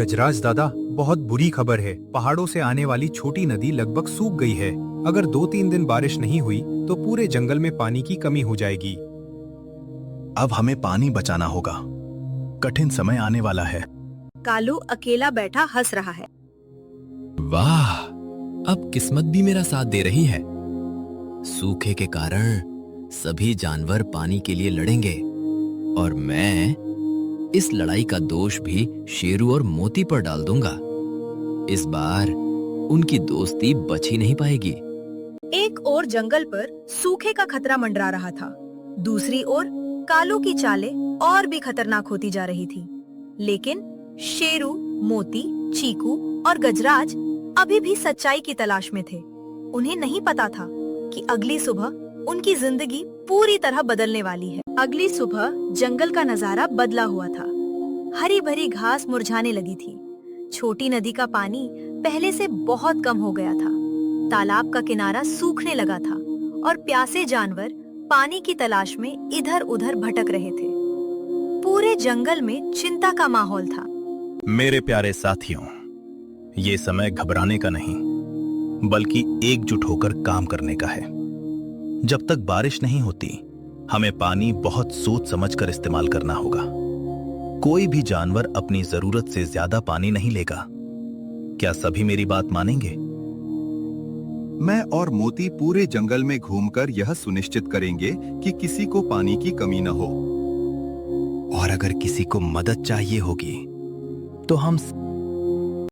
गजराज दादा, बहुत बुरी खबर है। पहाड़ों से आने वाली छोटी नदी लगभग सूख गई है। अगर 2-3 दिन बारिश नहीं हुई तो पूरे जंगल में पानी की कमी हो जाएगी। अब हमें पानी बचाना होगा। कठिन समय आने वाला है। कालू अकेला बैठा हंस रहा है। वाह, अब किस्मत भी मेरा साथ दे रही है। सूखे के कारण सभी जानवर पानी के लिए लड़ेंगे और मैं इस लड़ाई का दोष भी शेरू और मोती पर डाल दूंगा। इस बार उनकी दोस्ती बच ही नहीं पाएगी। एक ओर जंगल पर सूखे का खतरा मंडरा रहा था, दूसरी ओर कालू की चालें और भी खतरनाक होती जा रही थी। लेकिन शेरू, मोती, चीकू और गजराज अभी भी सच्चाई की तलाश में थे। उन्हें नहीं पता था कि अगली सुबह उनकी जिंदगी पूरी तरह बदलने वाली है। अगली सुबह जंगल का नजारा बदला हुआ था। हरी भरी घास मुरझाने लगी थी। छोटी नदी का पानी पहले से बहुत कम हो गया था। तालाब का किनारा सूखने लगा था और प्यासे जानवर पानी की तलाश में इधर उधर भटक रहे थे। पूरे जंगल में चिंता का माहौल था। मेरे प्यारे साथियों, ये समय घबराने का नहीं, बल्कि एकजुट होकर काम करने का है। जब तक बारिश नहीं होती, हमें पानी बहुत सोच समझकर इस्तेमाल करना होगा। कोई भी जानवर अपनी जरूरत से ज्यादा पानी नहीं लेगा। क्या सभी मेरी बात मानेंगे? मैं और मोती पूरे जंगल में घूमकर यह सुनिश्चित करेंगे कि किसी को पानी की कमी न हो। और अगर किसी को मदद चाहिए होगी तो हम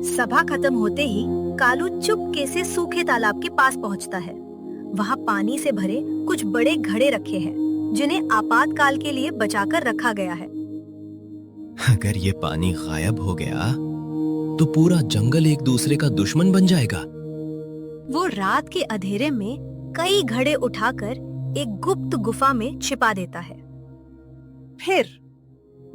सभा खत्म होते ही कालू चुपके से सूखे तालाब के पास पहुंचता है। वहाँ पानी से भरे कुछ बड़े घड़े रखे हैं, जिन्हें आपातकाल के लिए बचाकर रखा गया है। अगर ये पानी गायब हो गया तो पूरा जंगल एक दूसरे का दुश्मन बन जाएगा। वो रात के अंधेरे में कई घड़े उठाकर एक गुप्त गुफा में छिपा देता है। फिर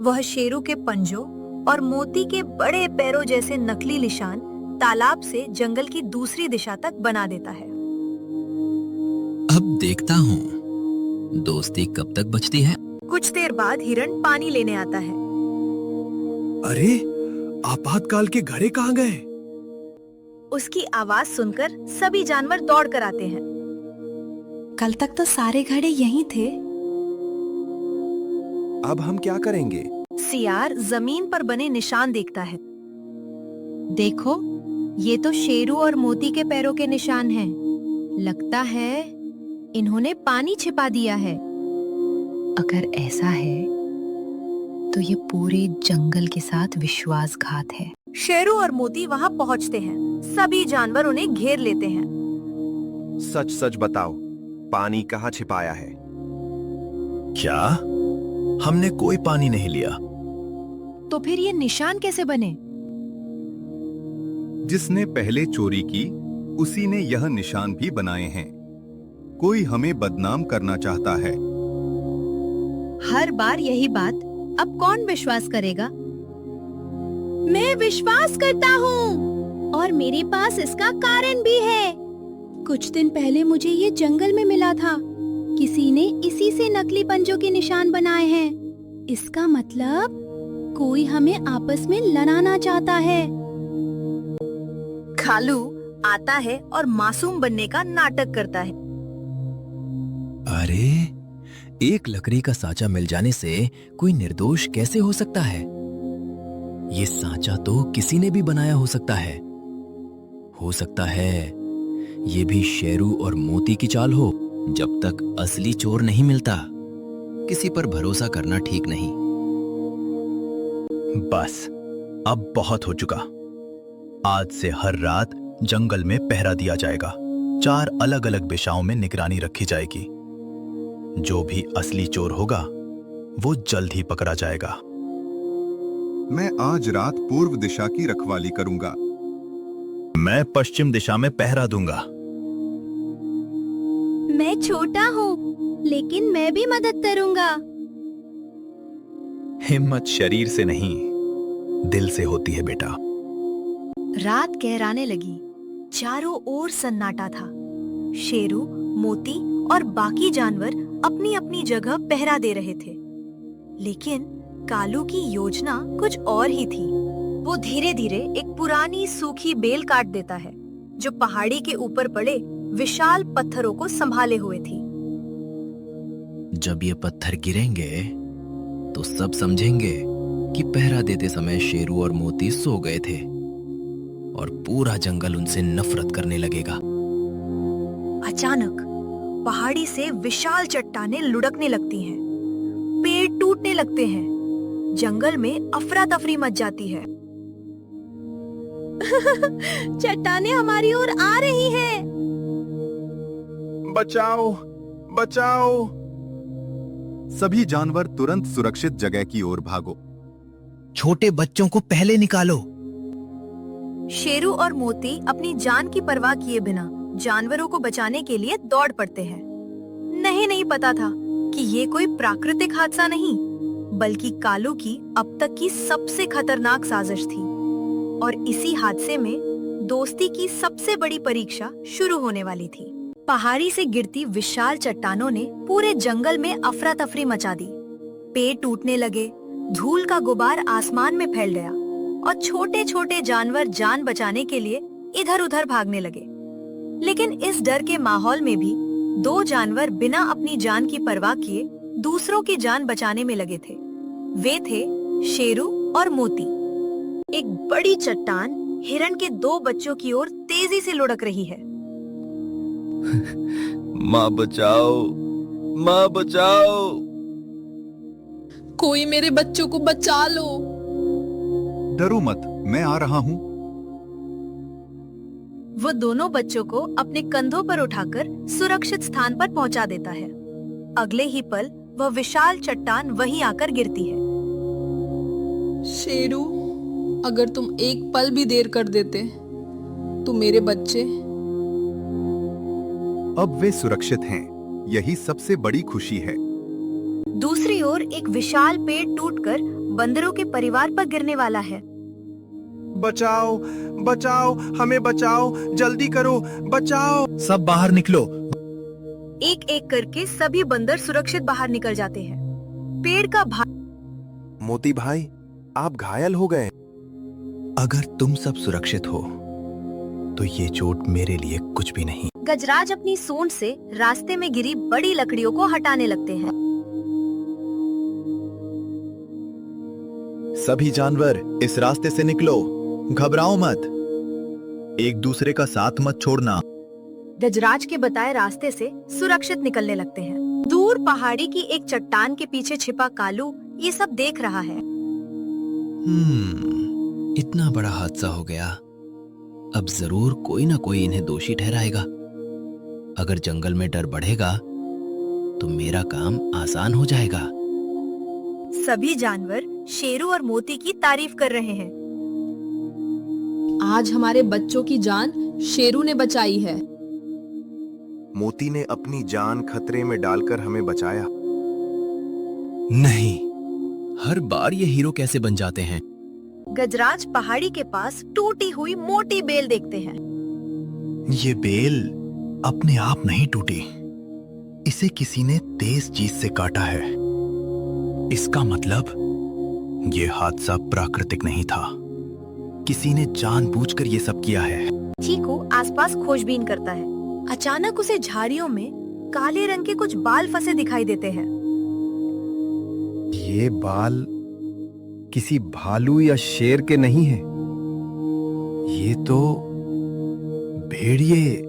वह शेरू के पंजों और मोती के बड़े पैरों जैसे नकली निशान तालाब से जंगल की दूसरी दिशा तक बना देता है। अब देखता हूँ दोस्ती कब तक बचती है। कुछ देर बाद हिरण पानी लेने आता है। अरे, आपातकाल के घड़े कहाँ गए? उसकी आवाज सुनकर सभी जानवर दौड़ कर आते हैं। कल तक तो सारे घड़े यहीं थे। अब हम क्या करेंगे? सियार जमीन पर बने निशान देखता है। देखो, ये तो शेरू और मोती के पैरों के निशान हैं। लगता है इन्होंने पानी छिपा दिया है। अगर ऐसा है तो ये पूरे जंगल के साथ विश्वासघात है। शेरू और मोती वहाँ पहुँचते हैं। सभी जानवर उन्हें घेर लेते हैं। सच सच बताओ, पानी कहाँ छिपाया है? क्या? हमने कोई पानी नहीं लिया। तो फिर ये निशान कैसे बने? जिसने पहले चोरी की, उसी ने यह निशान भी बनाए हैं। कोई हमें बदनाम करना चाहता है। हर बार यही बात। अब कौन विश्वास करेगा? मैं विश्वास करता हूँ और मेरे पास इसका कारण भी है। कुछ दिन पहले मुझे ये जंगल में मिला था। किसी ने इसी से नकली पंजों के निशान बनाए हैं। इसका मतलब कोई हमें आपस में लड़ाना चाहता है। कालू आता है और मासूम बनने का नाटक करता है। अरे, एक लकड़ी का साँचा मिल जाने से कोई निर्दोष कैसे हो सकता है? ये साँचा तो किसी ने भी बनाया हो सकता है। हो सकता है ये भी शेरू और मोती की चाल हो। जब तक असली चोर नहीं मिलता, किसी पर भरोसा करना ठीक नहीं। बस, अब बहुत हो चुका। आज से हर रात जंगल में पहरा दिया जाएगा। 4 अलग अलग दिशाओं में निगरानी रखी जाएगी। जो भी असली चोर होगा वो जल्द ही पकड़ा जाएगा। मैं आज रात पूर्व दिशा की रखवाली करूंगा। मैं पश्चिम दिशा में पहरा दूंगा। मैं छोटा हूँ, लेकिन मैं भी मदद करूंगा। हिम्मत शरीर से नहीं, दिल से होती है बेटा। रात गहराने लगी। चारों ओर सन्नाटा था। शेरू, मोती और बाकी जानवर अपनी अपनी जगह पहरा दे रहे थे। लेकिन कालू की योजना कुछ और ही थी। वो धीरे धीरे एक पुरानी सूखी बेल काट देता है जो पहाड़ी के ऊपर पड़े विशाल पत्थरों को संभाले हुए थी। जब ये पत्थर गिरेंगे तो सब समझेंगे कि पहरा देते समय शेरू और मोती सो गए थे और पूरा जंगल उनसे नफरत करने लगेगा। अचानक पहाड़ी से विशाल चट्टानें लुढ़कने लगती हैं, पेड़ टूटने लगते हैं, जंगल में अफरा तफरी मच जाती है। चट्टानें हमारी ओर आ रही हैं। बचाओ, बचाओ! सभी जानवर तुरंत सुरक्षित जगह की ओर भागो। छोटे बच्चों को पहले निकालो। शेरू और मोती अपनी जान की परवाह किए बिना जानवरों को बचाने के लिए दौड़ पड़ते हैं। नहीं पता था कि ये कोई प्राकृतिक हादसा नहीं, बल्कि कालू की अब तक की सबसे खतरनाक साजिश थी और इसी हादसे में दोस्ती की सबसे बड़ी परीक्षा शुरू होने वाली थी। पहाड़ी से गिरती विशाल चट्टानों ने पूरे जंगल में अफरा तफरी मचा दी। पेड़ टूटने लगे, धूल का गुबार आसमान में फैल गया और छोटे छोटे जानवर जान बचाने के लिए इधर उधर भागने लगे। लेकिन इस डर के माहौल में भी दो जानवर बिना अपनी जान की परवाह किए दूसरों की जान बचाने में लगे थे। वे थे शेरू और मोती। एक बड़ी चट्टान हिरण के दो बच्चों की ओर तेजी से लुढ़क रही है। माँ बचाओ, माँ बचाओ! कोई मेरे बच्चों को बचा लो। डरो मत, मैं आ रहा हूँ। वो दोनों बच्चों को अपने कंधों पर उठाकर सुरक्षित स्थान पर पहुंचा देता है। अगले ही पल वह विशाल चट्टान वहीं आकर गिरती है। शेरू, अगर तुम एक पल भी देर कर देते तो मेरे बच्चे। अब वे सुरक्षित हैं, यही सबसे बड़ी खुशी है। दूसरी ओर एक विशाल पेड़ टूटकर बंदरों के परिवार पर गिरने वाला है। बचाओ, बचाओ, हमें बचाओ, जल्दी करो, बचाओ! सब बाहर निकलो। एक एक करके सभी बंदर सुरक्षित बाहर निकल जाते हैं। पेड़ का भार मोती भाई, आप घायल हो गए। अगर तुम सब सुरक्षित हो तो ये चोट मेरे लिए कुछ भी नहीं। गजराज अपनी सूंड से रास्ते में गिरी बड़ी लकड़ियों को हटाने लगते हैं। सभी जानवर इस रास्ते से निकलो, घबराओ मत, एक दूसरे का साथ मत छोड़ना। गजराज के बताए रास्ते से सुरक्षित निकलने लगते हैं। दूर पहाड़ी की एक चट्टान के पीछे छिपा कालू ये सब देख रहा है। इतना बड़ा हादसा हो गया, अब जरूर कोई ना कोई इन्हें दोषी ठहराएगा। अगर जंगल में डर बढ़ेगा तो मेरा काम आसान हो जाएगा। सभी जानवर शेरू और मोती की तारीफ कर रहे हैं। आज हमारे बच्चों की जान शेरू ने बचाई है। मोती ने अपनी जान खतरे में डालकर हमें बचाया। नहीं, हर बार ये हीरो कैसे बन जाते हैं? गजराज पहाड़ी के पास टूटी हुई मोटी बेल देखते हैं। ये बेल अपने आप नहीं टूटी, इसे किसी ने तेज चीज से काटा है। इसका मतलब ये हादसा प्राकृतिक नहीं था, किसी ने जानबूझकर ये सब किया है। चीकू आसपास खोजबीन करता है। अचानक उसे झाड़ियों में काले रंग के कुछ बाल फंसे दिखाई देते हैं। ये बाल किसी भालू या शेर के नहीं हैं। ये तो भेड़िए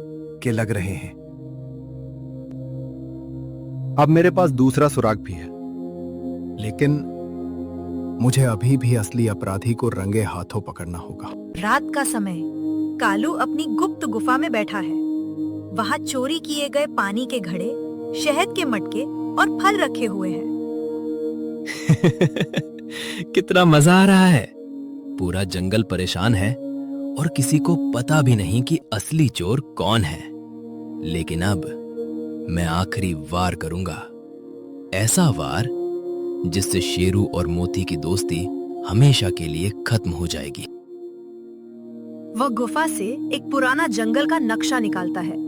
के लग रहे हैं। अब मेरे पास दूसरा सुराग भी है, लेकिन मुझे अभी भी असली अपराधी को रंगे हाथों पकड़ना होगा। रात का समय कालू अपनी गुप्त गुफा में बैठा है। वहाँ चोरी किए गए पानी के घड़े, शहद के मटके और फल रखे हुए हैं। कितना मजा आ रहा है। पूरा जंगल परेशान है और किसी को पता भी नहीं कि असली चोर कौन है। लेकिन अब मैं आखिरी वार करूंगा, ऐसा वार जिससे शेरू और मोती की दोस्ती हमेशा के लिए खत्म हो जाएगी। वह गुफा से एक पुराना जंगल का नक्शा निकालता है।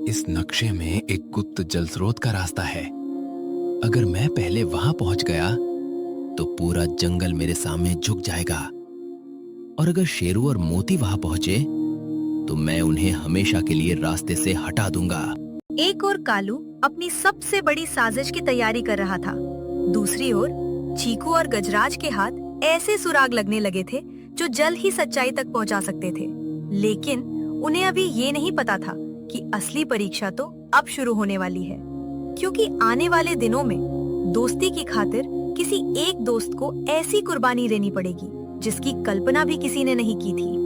इस नक्शे में एक गुप्त जल स्रोत का रास्ता है। अगर मैं पहले वहां पहुंच गया तो पूरा जंगल मेरे सामने झुक जाएगा। और अगर शेरू और मोती वहां पहुंचे तो मैं उन्हें हमेशा के लिए रास्ते से हटा दूंगा। एक और कालू अपनी सबसे बड़ी साजिश की तैयारी कर रहा था। दूसरी ओर चीकू और गजराज के हाथ ऐसे सुराग लगने लगे थे जो जल्द ही सच्चाई तक पहुंचा सकते थे। लेकिन उन्हें अभी ये नहीं पता था कि असली परीक्षा तो अब शुरू होने वाली है, क्योंकि आने वाले दिनों में दोस्ती की खातिर किसी एक दोस्त को ऐसी कुर्बानी देनी पड़ेगी जिसकी कल्पना भी किसी ने नहीं की थी।